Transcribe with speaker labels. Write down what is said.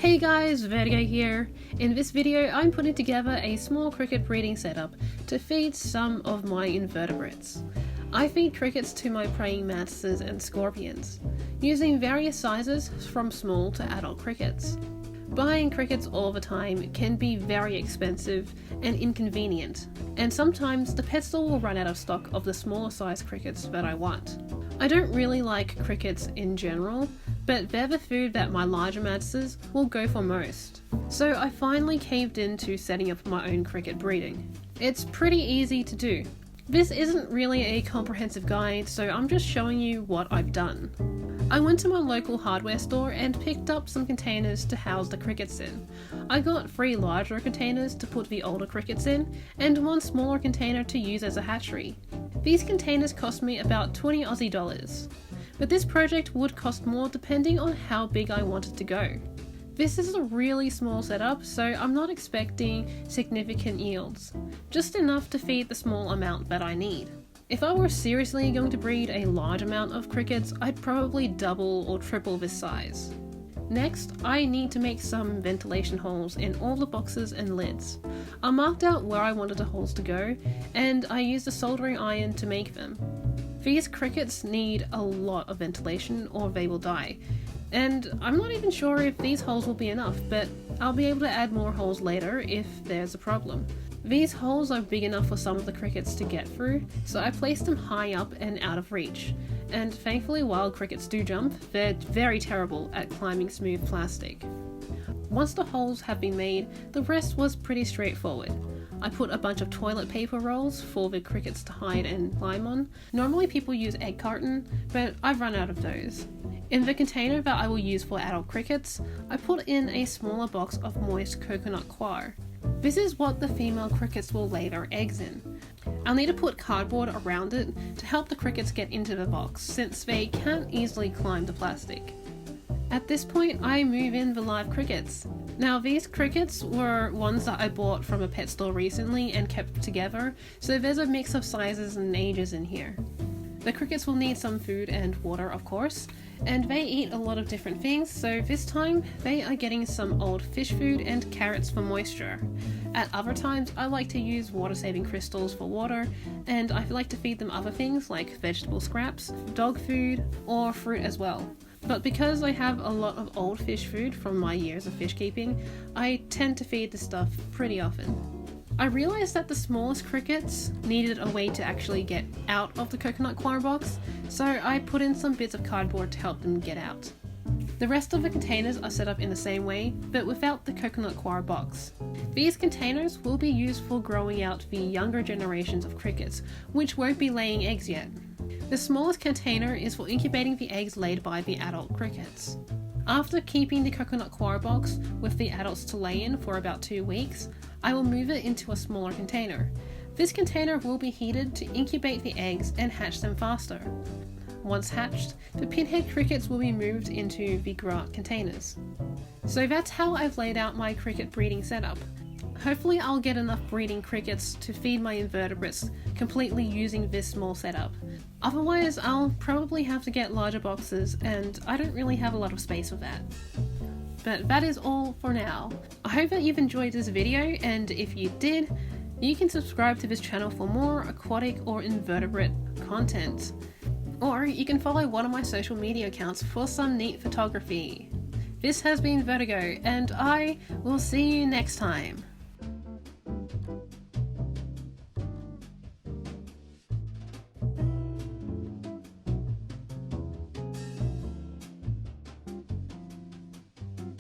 Speaker 1: Hey guys, Vertigo here. In this video I'm putting together a small cricket breeding setup to feed some of my invertebrates. I feed crickets to my praying mantises and scorpions, using various sizes from small to adult crickets. Buying crickets all the time can be very expensive and inconvenient, and sometimes the pet store will run out of stock of the smaller size crickets that I want. I don't really like crickets in general, but they're the food that my larger mantises will go for most. So I finally caved into setting up my own cricket breeding. It's pretty easy to do. This isn't really a comprehensive guide, so I'm just showing you what I've done. I went to my local hardware store and picked up some containers to house the crickets in. I got 3 larger containers to put the older crickets in, and 1 smaller container to use as a hatchery. These containers cost me about 20 Aussie dollars, but this project would cost more depending on how big I wanted to go. This is a really small setup, so I'm not expecting significant yields, just enough to feed the small amount that I need. If I were seriously going to breed a large amount of crickets, I'd probably double or triple this size. Next, I need to make some ventilation holes in all the boxes and lids. I marked out where I wanted the holes to go, and I used a soldering iron to make them. These crickets need a lot of ventilation or they will die, and I'm not even sure if these holes will be enough, but I'll be able to add more holes later if there's a problem. These holes are big enough for some of the crickets to get through, so I placed them high up and out of reach. And thankfully, wild crickets do jump, they're very terrible at climbing smooth plastic. Once the holes have been made, the rest was pretty straightforward. I put a bunch of toilet paper rolls for the crickets to hide and climb on. Normally people use egg carton, but I've run out of those. In the container that I will use for adult crickets, I put in a smaller box of moist coconut coir. This is what the female crickets will lay their eggs in. I'll need to put cardboard around it to help the crickets get into the box, since they can't easily climb the plastic. At this point, I move in the live crickets. Now, these crickets were ones that I bought from a pet store recently and kept together, so there's a mix of sizes and ages in here. The crickets will need some food and water, of course, and they eat a lot of different things, so this time they are getting some old fish food and carrots for moisture. At other times I like to use water-saving crystals for water, and I like to feed them other things like vegetable scraps, dog food, or fruit as well. But because I have a lot of old fish food from my years of fish keeping, I tend to feed this stuff pretty often. I realised that the smallest crickets needed a way to actually get out of the coconut coir box, so I put in some bits of cardboard to help them get out. The rest of the containers are set up in the same way, but without the coconut coir box. These containers will be used for growing out the younger generations of crickets, which won't be laying eggs yet. The smallest container is for incubating the eggs laid by the adult crickets. After keeping the coconut coir box with the adults to lay in for about 2 weeks, I will move it into a smaller container. This container will be heated to incubate the eggs and hatch them faster. Once hatched, the pinhead crickets will be moved into the grow-out containers. So that's how I've laid out my cricket breeding setup. Hopefully I'll get enough breeding crickets to feed my invertebrates completely using this small setup. Otherwise I'll probably have to get larger boxes, and I don't really have a lot of space for that. But that is all for now. I hope that you've enjoyed this video, and if you did, you can subscribe to this channel for more aquatic or invertebrate content. Or you can follow one of my social media accounts for some neat photography. This has been Vertigo, and I will see you next time.